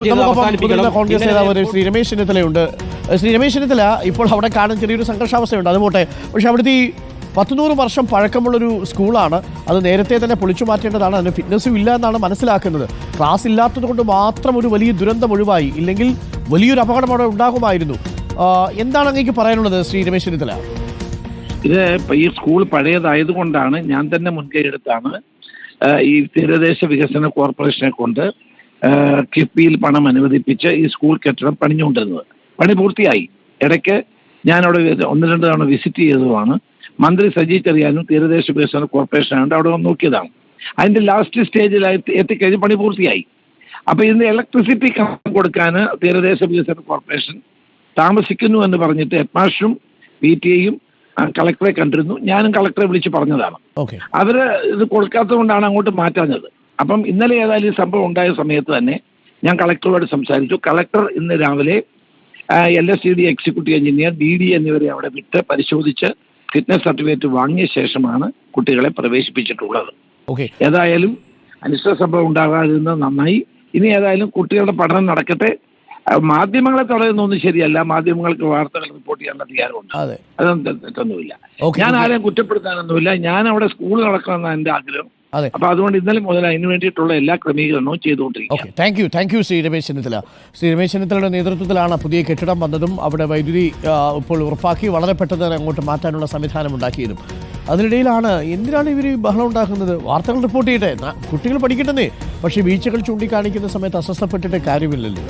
മുതിർന്ന കോൺഗ്രസ് നേതാവ് ശ്രീ രമേശ് ചെന്നിത്തലയുണ്ട്. ശ്രീ രമേശ് ചെന്നിത്തല ഇപ്പോൾ അവിടെ കാണുന്ന ചെറിയൊരു സംഘർഷാവസ്ഥയുണ്ട്, അതുപോട്ടെ. പക്ഷെ അവിടുത്തെ ഈ 100 വർഷം പഴക്കമുള്ളൊരു സ്കൂളാണ്, അത് നേരത്തെ തന്നെ പൊളിച്ചു മാറ്റേണ്ടതാണ്. അതിന് ഫിറ്റ്നസ്സും ഇല്ല എന്നാണ് മനസ്സിലാക്കുന്നത്. ക്ലാസ് ഇല്ലാത്തത് കൊണ്ട് മാത്രം ഒരു വലിയ ദുരന്തം ഒഴിവായി, ഇല്ലെങ്കിൽ വലിയൊരു അപകടം അവിടെ ഉണ്ടാകുമായിരുന്നു. എന്താണ് അങ്ങേക്ക് പറയാനുള്ളത് ശ്രീ രമേശ് ചെന്നിത്തല? ഇത് ഈ സ്കൂൾ പഴയതായതുകൊണ്ടാണ് ഞാൻ തന്നെ മുൻകൈ എടുത്താണ് ഈ തീരദേശ വികസന കോർപ്പറേഷനെ കൊണ്ട് കിഫ്ബിയിൽ പണം അനുവദിപ്പിച്ച് ഈ സ്കൂൾ കെട്ടിടം പണിഞ്ഞുകൊണ്ടിരുന്നത്. പണി പൂർത്തിയായി. ഇടയ്ക്ക് ഞാനവിടെ 1-2 തവണ വിസിറ്റ് ചെയ്തതുമാണ്. മന്ത്രി സജി ചെറിയാനും തീരദേശ വികസന കോർപ്പറേഷനാണ് അവിടെ വന്ന് നോക്കിയതാണ്. അതിൻ്റെ ലാസ്റ്റ് സ്റ്റേജിലായി എത്തിക്കഴിഞ്ഞ് പണി പൂർത്തിയായി. അപ്പോൾ ഇതിൻ്റെ ഇലക്ട്രിസിറ്റി കണക്ഷൻ കൊടുക്കാൻ തീരദേശ വികസന കോർപ്പറേഷൻ താമസിക്കുന്നു എന്ന് പറഞ്ഞിട്ട് ഹെഡ്മാസ്റ്ററും PTA-യും കളക്ടറെ കണ്ടിരുന്നു. ഞാനും കളക്ടറെ വിളിച്ച് പറഞ്ഞതാണ്. അവര് ഇത് കൊടുക്കാത്തത് കൊണ്ടാണ് അങ്ങോട്ട് മാറ്റാഞ്ഞത്. അപ്പം ഇന്നലെ ഏതായാലും ഈ സംഭവം ഉണ്ടായ സമയത്ത് തന്നെ ഞാൻ കളക്ടറോട് സംസാരിച്ചു. കളക്ടർ ഇന്ന് രാവിലെ LSCD എക്സിക്യൂട്ടീവ് എഞ്ചിനീയർ DD എന്നിവരെ അവിടെ വിട്ട് പരിശോധിച്ച് ഫിറ്റ്നസ് സർട്ടിഫിക്കറ്റ് വാങ്ങിയ ശേഷമാണ് കുട്ടികളെ പ്രവേശിപ്പിച്ചിട്ടുള്ളത്. ഏതായാലും അനിഷ്ട സംഭവം ഉണ്ടാകാതിരുന്നത് നന്നായി. ഇനി ഏതായാലും കുട്ടികളുടെ പഠനം നടക്കട്ടെ. മാധ്യമങ്ങളെ തടയുന്നൊന്നും ശരിയല്ല. മാധ്യമങ്ങൾക്ക് വാർത്തകൾ റിപ്പോർട്ട് ചെയ്യാനുള്ള അധികാരമുണ്ട്, അതൊന്നും തെറ്റൊന്നുമില്ല. ഞാൻ ആരെയും കുറ്റപ്പെടുത്താനൊന്നുമില്ല. ഞാൻ അവിടെ സ്കൂൾ നടക്കണമെന്നാണ് എൻ്റെ ആഗ്രഹം. അപ്പൊ അതുകൊണ്ട് ഇന്നലെ മുതൽ അതിന് വേണ്ടിയിട്ടുള്ള എല്ലാ ക്രമീകരണവും ചെയ്തുകൊണ്ടിരിക്കും. Thank you Shri Ramesh Chennithala. ശ്രീ രമേശ് ചെന്നിത്തലയുടെ നേതൃത്വത്തിലാണ് പുതിയ കെട്ടിടം വന്നതും അവിടെ വൈദ്യുതി ഇപ്പോൾ ഉറപ്പാക്കി വളരെ പെട്ടെന്ന് തന്നെ അങ്ങോട്ട് മാറ്റാനുള്ള സംവിധാനം ഉണ്ടാക്കിയതും. അതിനിടയിലാണ് എന്തിനാണ് ഇവർ ബഹളം ഉണ്ടാക്കുന്നത്? വാർത്തകൾ റിപ്പോർട്ട് ചെയ്യട്ടെ, കുട്ടികൾ പഠിക്കട്ടെന്നേ. പക്ഷേ വീഴ്ചകൾ ചൂണ്ടിക്കാണിക്കുന്ന സമയത്ത് അസ്വസ്ഥപ്പെട്ടിട്ട് കാര്യമില്ലല്ലോ.